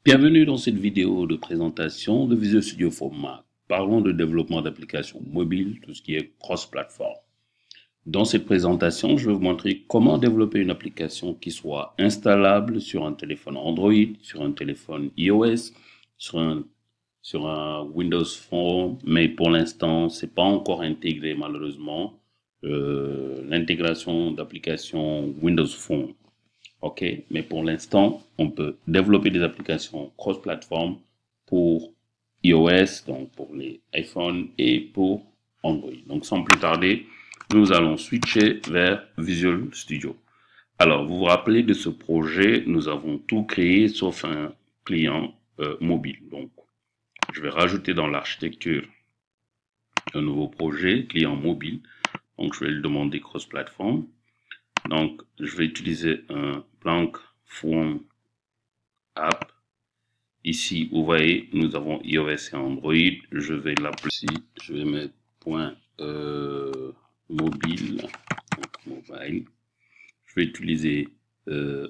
Bienvenue dans cette vidéo de présentation de Visual Studio for Mac. Parlons de développement d'applications mobiles, tout ce qui est cross-platform. Dans cette présentation, je vais vous montrer comment développer une application qui soit installable sur un téléphone Android, sur un téléphone iOS, sur un Windows Phone, mais pour l'instant, c'est pas encore intégré malheureusement. L'intégration d'applications Windows Phone. OK, mais pour l'instant, on peut développer des applications cross-platform pour iOS, donc pour les iPhones et pour Android. Donc sans plus tarder, nous allons switcher vers Visual Studio. Alors, vous vous rappelez de ce projet, nous avons tout créé sauf un client mobile. Donc, je vais rajouter dans l'architecture un nouveau projet, client mobile. Donc, je vais le demander cross-platform. Donc, je vais utiliser un blank form app. Ici, vous voyez, nous avons iOS et Android. Je vais l'appeler ici. Je vais mettre point mobile. Mobile. Je vais utiliser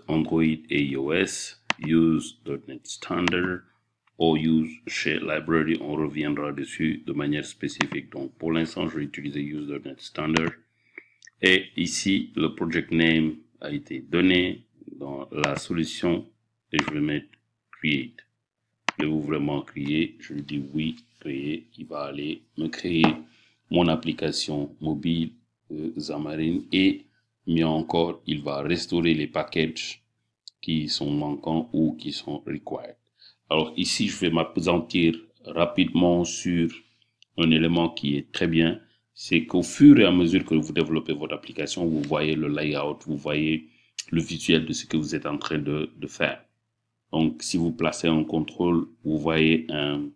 Android et iOS. Use.NET Standard ou use share library. On reviendra dessus de manière spécifique. Donc, pour l'instant, je vais utiliser use.NET Standard. Et ici, le project name a été donné dans la solution et je vais mettre create. Voulez-vous vraiment créer? Je lui dis oui, créer. Il va aller me créer mon application mobile Xamarin et mieux encore, il va restaurer les packages qui sont manquants ou qui sont required. Alors ici, je vais m'appesantir rapidement sur un élément qui est très bien, c'est qu'au fur et à mesure que vous développez votre application, vous voyez le layout, vous voyez le visuel de ce que vous êtes en train de faire. Donc, si vous placez un contrôle, vous voyez un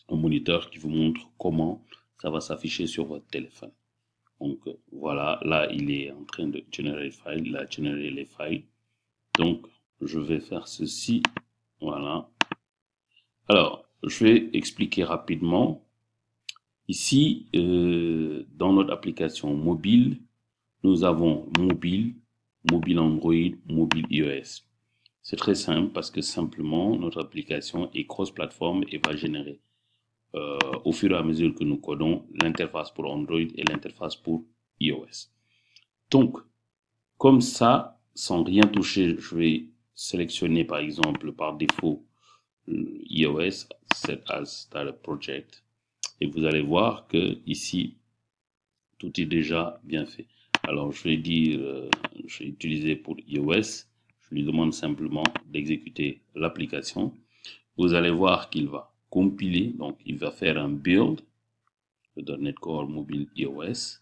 moniteur qui vous montre comment ça va s'afficher sur votre téléphone. Donc, voilà, là, il est en train de générer il a généré les files. Donc, je vais faire ceci. Voilà. Alors, je vais expliquer rapidement. Ici, dans notre application mobile, nous avons mobile, mobile Android, mobile iOS. C'est très simple parce que simplement, notre application est cross-platform et va générer au fur et à mesure que nous codons l'interface pour Android et l'interface pour iOS. Donc, comme ça, sans rien toucher, je vais sélectionner par exemple par défaut iOS, set as startup project. Et vous allez voir que ici, tout est déjà bien fait. Alors, je vais dire, je vais utiliser pour iOS. Je lui demande simplement d'exécuter l'application. Vous allez voir qu'il va compiler. Donc, il va faire un build de .NET Core Mobile iOS.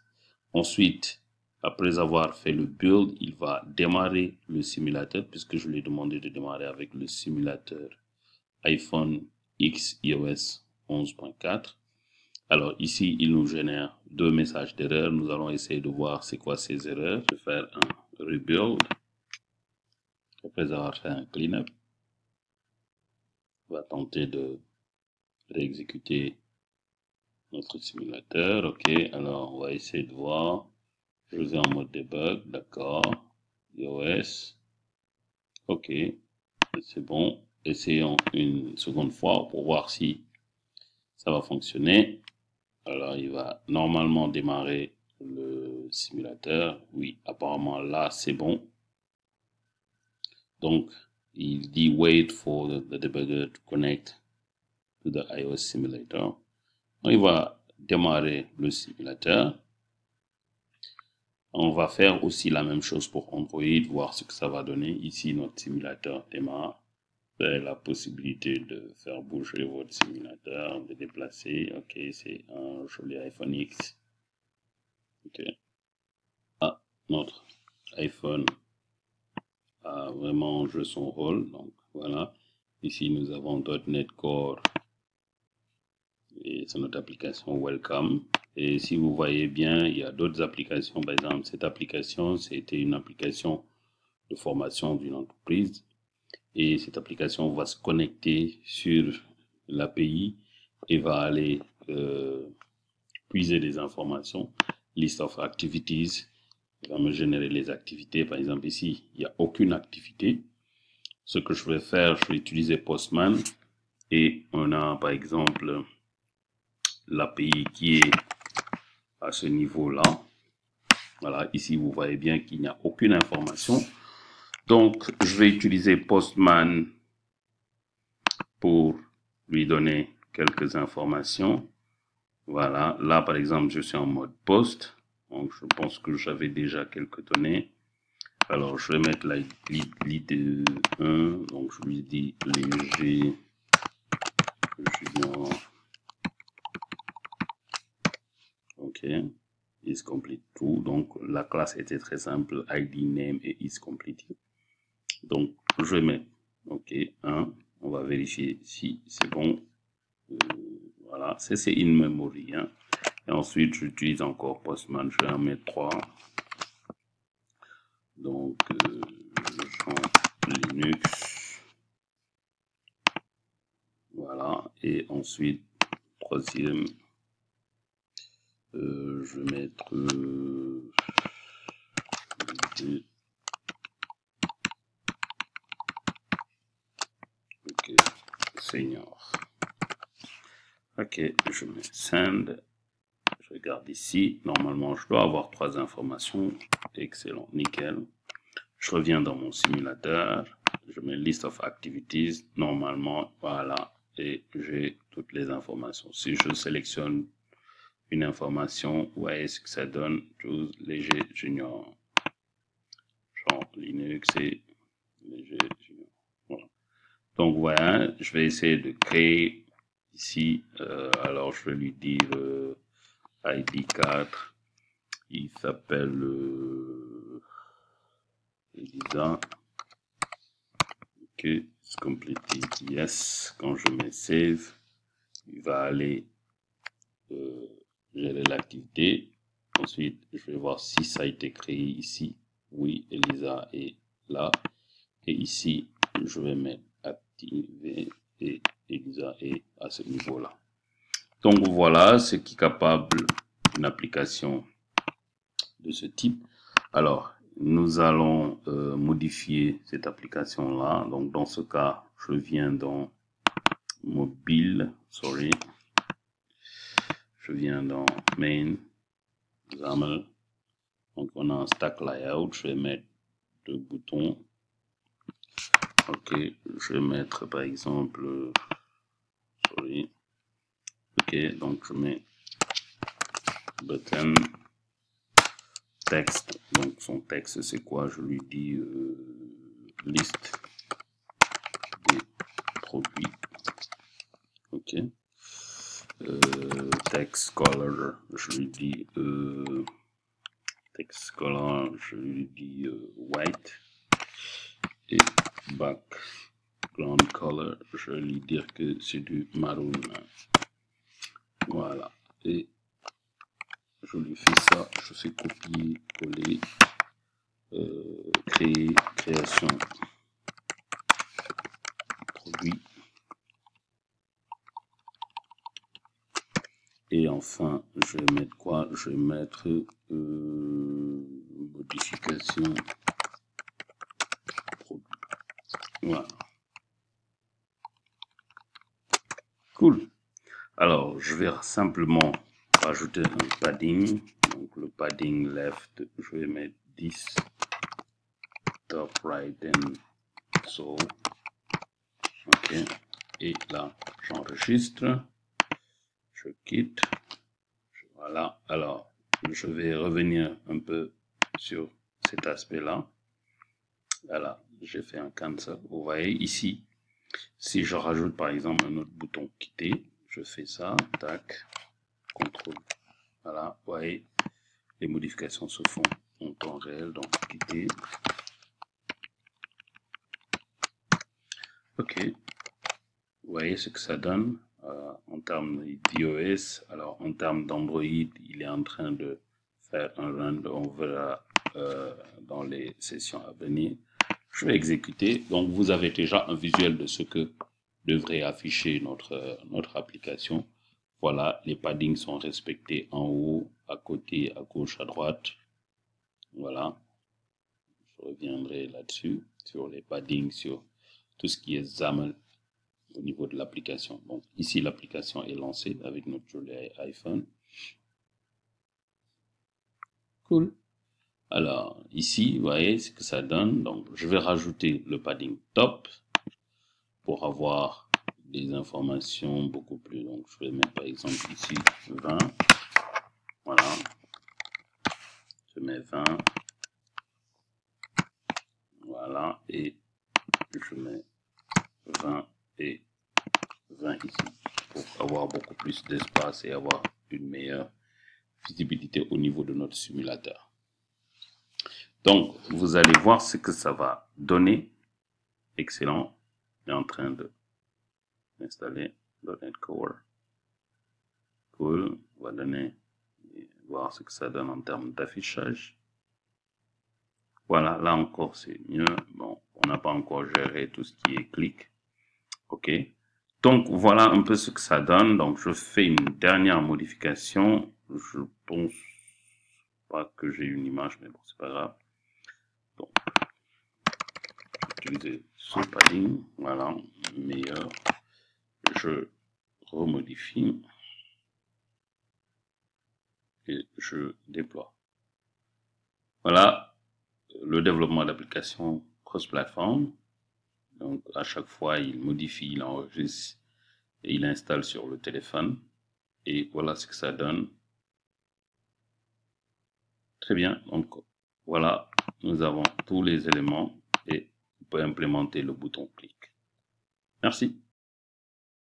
Ensuite, après avoir fait le build, il va démarrer le simulateur puisque je lui ai demandé de démarrer avec le simulateur iPhone X iOS 11.4. Alors ici, il nous génère deux messages d'erreur. Nous allons essayer de voir c'est quoi ces erreurs. Je vais faire un rebuild. Après avoir fait un cleanup, on va tenter de réexécuter notre simulateur. OK, alors on va essayer de voir. Je vous ai en mode debug, d'accord. iOS. OK, c'est bon. Essayons une seconde fois pour voir si ça va fonctionner. Alors, il va normalement démarrer le simulateur. Oui, apparemment là, c'est bon. Donc, il dit wait for the debugger to connect to the iOS simulator. Donc, il va démarrer le simulateur. On va faire aussi la même chose pour Android, voir ce que ça va donner. Ici, notre simulateur démarre. Vous avez la possibilité de faire bouger votre simulateur, de déplacer. OK, c'est un joli iPhone X. OK. Ah, notre iPhone a vraiment joué son rôle. Donc voilà. Ici, nous avons .NET Core et c'est notre application Welcome. Et si vous voyez bien, il y a d'autres applications. Par exemple, cette application, c'était une application de formation d'une entreprise. Et cette application va se connecter sur l'API et va aller puiser des informations. List of activities. Il va me générer les activités. Par exemple, ici, il n'y a aucune activité. ce que je vais faire, je vais utiliser Postman et on a par exemple l'API qui est à ce niveau-là. Voilà, ici vous voyez bien qu'il n'y a aucune information. Donc je vais utiliser Postman pour lui donner quelques informations. Voilà, là par exemple je suis en mode post, donc je pense que j'avais déjà quelques données. Alors je vais mettre l'id 1, donc je lui dis léger junior. Ok, is complete true. Donc la classe était très simple, id name et is complete. Donc je vais mettre ok 1, on va vérifier si c'est bon. Voilà, c'est in memory. Hein. Et ensuite j'utilise encore Postman, je vais en mettre 3. Donc Jean Linux. Voilà, et ensuite troisième. Je vais mettre ok, senior. Ok, je mets send. Je regarde ici. Normalement, je dois avoir 3 informations. Excellent, nickel. Je reviens dans mon simulateur. Je mets list of activities. Normalement, voilà. Et j'ai toutes les informations. Si je sélectionne une information, vous voyez ce que ça donne. Choose léger junior. Genre Linux et léger junior. Voilà. Donc voilà, je vais essayer de créer ici. Alors je vais lui dire ID 4. Il s'appelle Elisa. Ok, it's completed. Yes. Quand je mets save, il va aller gérer l'activité. Ensuite, je vais voir si ça a été créé ici. Oui, Elisa est là. Et ici, je vais mettre activer et Elisa est à ce niveau-là. Donc voilà ce qui est capable d'une application de ce type. Alors, nous allons modifier cette application-là. Donc dans ce cas, je viens dans mobile, sorry. Je viens dans main, XAML. Donc on a un stack layout, je vais mettre 2 boutons. Ok, je vais mettre par exemple, sorry. Ok, donc je mets button, texte. Donc son texte c'est quoi? Je lui dis liste des produits. Ok. Text color, je lui dis text color, je lui dis white. Et background color, je vais lui dire que c'est du maroon. Voilà. Et je lui fais ça, je fais copier, coller, créer, création, produit. Et enfin, je vais mettre quoi? Je vais mettre modification produit. Voilà. Cool. Alors, je vais simplement rajouter un padding. Donc, le padding left, je vais mettre 10. Top right and so. Ok. Et là, j'enregistre. Je quitte. Voilà. Alors, je vais revenir un peu sur cet aspect-là. Voilà. J'ai fait un cancel. Vous voyez ici, si je rajoute par exemple un autre bouton quitter, je fais ça. Tac. Contrôle. Voilà. Vous voyez, les modifications se font en temps réel. Donc, quitter. Ok. Vous voyez ce que ça donne. En termes d'iOS, alors en termes d'Android, il est en train de faire un run, on verra dans les sessions à venir. Je vais exécuter, donc vous avez déjà un visuel de ce que devrait afficher notre application. Voilà, les paddings sont respectés en haut, à côté, à gauche, à droite. Voilà, je reviendrai là-dessus, sur les paddings, sur tout ce qui est XAML au niveau de l'application. Donc ici, l'application est lancée avec notre joli iPhone. Cool. Alors ici, vous voyez ce que ça donne. Donc je vais rajouter le padding top pour avoir des informations beaucoup plus. Donc je vais mettre par exemple ici 20. Voilà. Je mets 20. Voilà. Et je mets 20 et 20 ici pour avoir beaucoup plus d'espace et avoir une meilleure visibilité au niveau de notre simulateur. Donc, vous allez voir ce que ça va donner. Excellent. Il est en train de installer .NET Core. Cool. On va voir ce que ça donne en termes d'affichage. Voilà, là encore c'est mieux. Bon, on n'a pas encore géré tout ce qui est clic. OK. Donc, voilà un peu ce que ça donne. Donc, je fais une dernière modification. Je pense pas que j'ai une image, mais bon, c'est pas grave. Donc, utiliser ce padding. Voilà, meilleur. Je remodifie. Et je déploie. Voilà le développement d'applications cross-platform. Donc, à chaque fois, il modifie, il enregistre et il installe sur le téléphone. Et voilà ce que ça donne. Très bien. Donc, voilà, nous avons tous les éléments et on peut implémenter le bouton clic. Merci.